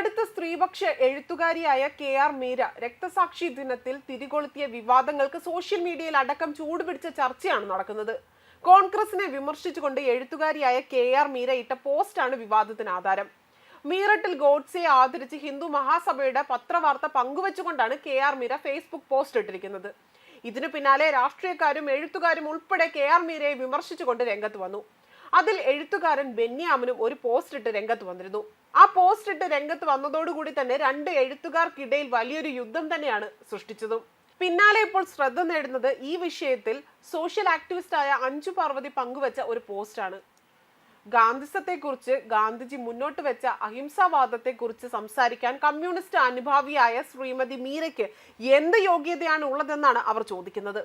കടുത്ത സ്ത്രീപക്ഷ എഴുത്തുകാരിയായ KR മീര രക്തസാക്ഷി ദിനത്തിൽ തിരികൊളുത്തിയ വിവാദങ്ങൾക്ക് സോഷ്യൽ മീഡിയയിൽ അടക്കം ചൂടുപിടിച്ച ചർച്ചയാണ് നടക്കുന്നത്. കോൺഗ്രസിനെ വിമർശിച്ചുകൊണ്ട് എഴുത്തുകാരിയായ KR മീര ഇട്ട പോസ്റ്റാണ് വിവാദത്തിന് ആധാരം. മീററ്റിൽ ഗോഡ്സെയെ ആദരിച്ച് ഹിന്ദു മഹാസഭയുടെ പത്രവാർത്ത പങ്കുവച്ചുകൊണ്ടാണ് KR മീര ഫേസ്ബുക്ക് പോസ്റ്റ് ഇട്ടിരിക്കുന്നത്. ഇതിനു പിന്നാലെ രാഷ്ട്രീയക്കാരും എഴുത്തുകാരും ഉൾപ്പെടെ KR മീരയെ വിമർശിച്ചുകൊണ്ട് രംഗത്ത് വന്നു. അതിൽ എഴുത്തുകാരൻ ബെന്യാമിനും ഒരു പോസ്റ്റ് ഇട്ട് രംഗത്ത് വന്നിരുന്നു. ആ പോസ്റ്റ് ഇട്ട് രംഗത്ത് വന്നതോടുകൂടി തന്നെ രണ്ട് എഴുത്തുകാർക്കിടയിൽ വലിയൊരു യുദ്ധം തന്നെയാണ് സൃഷ്ടിച്ചതും. പിന്നാലെ ഇപ്പോൾ ശ്രദ്ധ നേടുന്നത് ഈ വിഷയത്തിൽ സോഷ്യൽ ആക്ടിവിസ്റ്റായ അഞ്ജു പാർവതി പങ്കുവച്ച ഒരു പോസ്റ്റാണ്. ഗാന്ധിസത്തെക്കുറിച്ച് ഗാന്ധിജി മുന്നോട്ട് വെച്ച അഹിംസാവാദത്തെക്കുറിച്ച് സംസാരിക്കാൻ കമ്മ്യൂണിസ്റ്റ് അനുഭാവിയായ ശ്രീമതി മീരയ്ക്ക് എന്ത് യോഗ്യതയാണ് ഉള്ളതെന്നാണ് അവർ ചോദിക്കുന്നത്.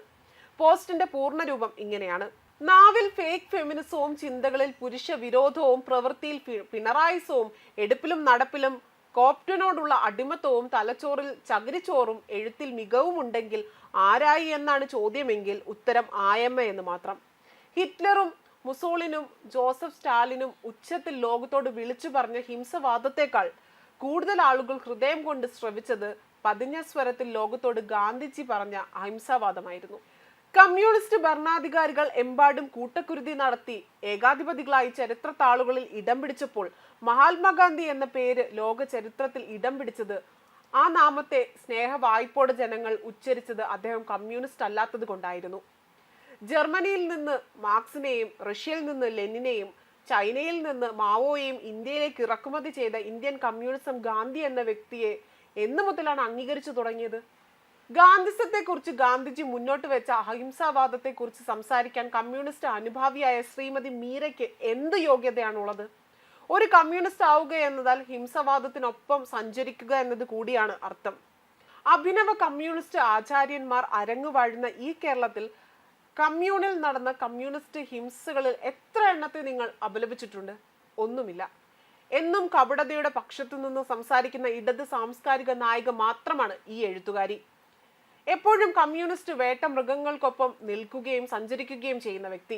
പോസ്റ്റിന്റെ പൂർണ്ണരൂപം ഇങ്ങനെയാണ്: നാവിൽ ഫേക്ക് ഫെമിനിസവും ചിന്തകളിൽ പുരുഷ വിരോധവും പ്രവൃത്തിയിൽ പിണറായിസവും എടുപ്പിലും നടപ്പിലും കോപ്റ്റിനോടുള്ള അടിമത്തവും തലച്ചോറിൽ ചകിരിച്ചോറും എഴുത്തിൽ മികവുമുണ്ടെങ്കിൽ ആരായി എന്നാണ് ചോദ്യമെങ്കിൽ ഉത്തരം ആയമ്മ എന്ന് മാത്രം. ഹിറ്റ്ലറും മുസോളിനും ജോസഫ് സ്റ്റാലിനും ഉച്ചത്തിൽ ലോകത്തോട് വിളിച്ചു പറഞ്ഞ ഹിംസവാദത്തെക്കാൾ കൂടുതൽ ആളുകൾ ഹൃദയം കൊണ്ട് ശ്രവിച്ചത് പതിഞ്ഞ സ്വരത്തിൽ ലോകത്തോട് ഗാന്ധിജി പറഞ്ഞ അഹിംസാവാദമായിരുന്നു. കമ്മ്യൂണിസ്റ്റ് ഭരണാധികാരികൾ എമ്പാടും കൂട്ടക്കുരുതി നടത്തി ഏകാധിപതികളായി ചരിത്ര താളുകളിൽ ഇടം പിടിച്ചപ്പോൾ മഹാത്മാഗാന്ധി എന്ന പേര് ലോക ചരിത്രത്തിൽ ഇടം പിടിച്ചത്, ആ നാമത്തെ സ്നേഹവായ്പോടെ ജനങ്ങൾ ഉച്ചരിച്ചത് അദ്ദേഹം കമ്മ്യൂണിസ്റ്റ് അല്ലാത്തത് കൊണ്ടായിരുന്നു. ജർമ്മനിയിൽ നിന്ന് മാർക്സിനെയും റഷ്യയിൽ നിന്ന് ലെനിനെയും ചൈനയിൽ നിന്ന് മാവോയെയും ഇന്ത്യയിലേക്ക് ഇറക്കുമതി ചെയ്ത ഇന്ത്യൻ കമ്മ്യൂണിസം ഗാന്ധി എന്ന വ്യക്തിയെ എന്നു മുതലാണ് അംഗീകരിച്ചു തുടങ്ങിയത്? ഗാന്ധിസത്തെക്കുറിച്ച് ഗാന്ധിജി മുന്നോട്ട് വെച്ച അഹിംസാവാദത്തെക്കുറിച്ച് സംസാരിക്കാൻ കമ്മ്യൂണിസ്റ്റ് അനുഭാവിയായ ശ്രീമതി മീരയ്ക്ക് എന്ത് യോഗ്യതയാണുള്ളത്? ഒരു കമ്മ്യൂണിസ്റ്റ് ആവുക എന്നതാൽ ഹിംസവാദത്തിനൊപ്പം സഞ്ചരിക്കുക എന്നത് കൂടിയാണ് അർത്ഥം. അഭിനവ കമ്മ്യൂണിസ്റ്റ് ആചാര്യന്മാർ അരങ്ങുവാഴുന്ന ഈ കേരളത്തിൽ കമ്മ്യൂണിൽ നടന്ന കമ്മ്യൂണിസ്റ്റ് ഹിംസകളിൽ എത്ര എണ്ണത്തെ നിങ്ങൾ അപലപിച്ചിട്ടുണ്ട്? ഒന്നുമില്ല. എന്നും കപടതയുടെ പക്ഷത്തു നിന്ന് സംസാരിക്കുന്ന ഇടത് സാംസ്കാരിക നായിക മാത്രമാണ് ഈ എഴുത്തുകാരി. എപ്പോഴും കമ്മ്യൂണിസ്റ്റ് വേട്ട മൃഗങ്ങൾക്കൊപ്പം നിൽക്കുകയും സഞ്ചരിക്കുകയും ചെയ്യുന്ന വ്യക്തി.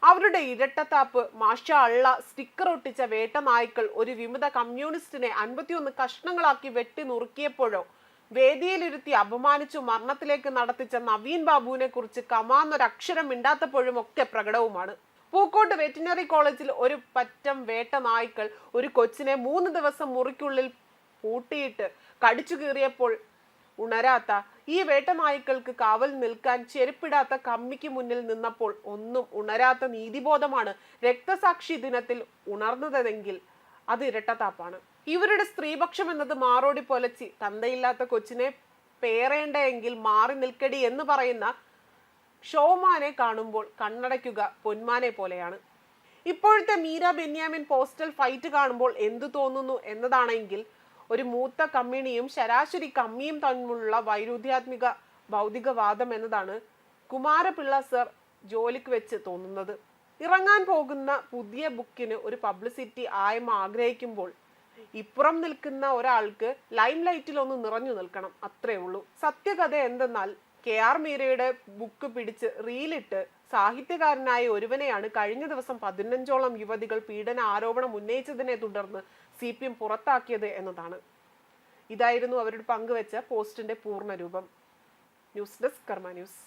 അവരുടെ ഇരട്ടത്താപ്പ്, മാഷാ അള്ള സ്റ്റിക്കർ ഒട്ടിച്ച വേട്ട നായ്ക്കൾ ഒരു വിമത കമ്മ്യൂണിസ്റ്റിനെ 51 കഷ്ണങ്ങളാക്കി വെട്ടി നുറുക്കിയപ്പോഴോ വേദിയിലിരുത്തി അപമാനിച്ചു മരണത്തിലേക്ക് നടത്തിച്ച നവീൻ ബാബുവിനെ കുറിച്ച് കമാന്നൊരക്ഷരം മിണ്ടാത്തപ്പോഴും ഒക്കെ പ്രകടവുമാണ്. പൂക്കോട്ട് വെറ്റിനറി കോളേജിൽ ഒരു പറ്റം വേട്ട നായ്ക്കൾ ഒരു കൊച്ചിനെ 3 ദിവസം മുറിക്കുള്ളിൽ പൂട്ടിയിട്ട് കടിച്ചു കീറിയപ്പോൾ ഉണരാത്ത ഈ വേട്ടനായ്ക്കൾക്ക് കാവൽ നിൽക്കാൻ ചെരുപ്പിടാത്ത കമ്മിക്ക് മുന്നിൽ നിന്നപ്പോൾ ഒന്നും ഉണരാത്ത നീതിബോധമാണ് രക്തസാക്ഷി ദിനത്തിൽ ഉണർന്നതെങ്കിൽ അത് ഇരട്ടത്താപ്പാണ്. ഇവരുടെ സ്ത്രീപക്ഷം എന്നത് മാറോടി പൊലച്ചി തന്തയില്ലാത്ത കൊച്ചിനെ പേറേണ്ടെങ്കിൽ മാറി നിൽക്കടി എന്ന് പറയുന്ന ഷോമാനെ കാണുമ്പോൾ കണ്ണടയ്ക്കുക പൊന്മാനെ പോലെയാണ്. ഇപ്പോഴത്തെ മീര ബെന്യാമിൻ പോസ്റ്റൽ ഫൈറ്റ് കാണുമ്പോൾ എന്തു തോന്നുന്നു എന്നതാണെങ്കിൽ ഒരു മൂത്ത കമ്മിണിയും ശരാശരി കമ്മിയും തമ്മിലുള്ള വൈരുദ്ധ്യാത്മിക ഭൗതികവാദം എന്നതാണ് കുമാരപിള്ള സർ ജോലിക്ക് വെച്ച് തോന്നുന്നത്. ഇറങ്ങാൻ പോകുന്ന പുതിയ ബുക്കിന് ഒരു പബ്ലിസിറ്റി ആയം ആഗ്രഹിക്കുമ്പോൾ ഇപ്പുറം നിൽക്കുന്ന ഒരാൾക്ക് ലൈം ലൈറ്റിൽ ഒന്ന് നിറഞ്ഞു നിൽക്കണം, അത്രേ ഉള്ളൂ. സത്യകഥ എന്തെന്നാൽ KR മീരയുടെ ബുക്ക് പിടിച്ച് റീലിട്ട് സാഹിത്യകാരനായ ഒരുവനെയാണ് കഴിഞ്ഞ ദിവസം 15ഓളം യുവതികൾ പീഡന ആരോപണം ഉന്നയിച്ചതിനെ തുടർന്ന് CPM പുറത്താക്കിയത് എന്നതാണ്. ഇതായിരുന്നു അവരുടെ പങ്കുവെച്ച പോസ്റ്റിന്റെ പൂർണ്ണരൂപം. ന്യൂസ് ഡെസ്ക് കർമ്മ ന്യൂസ്.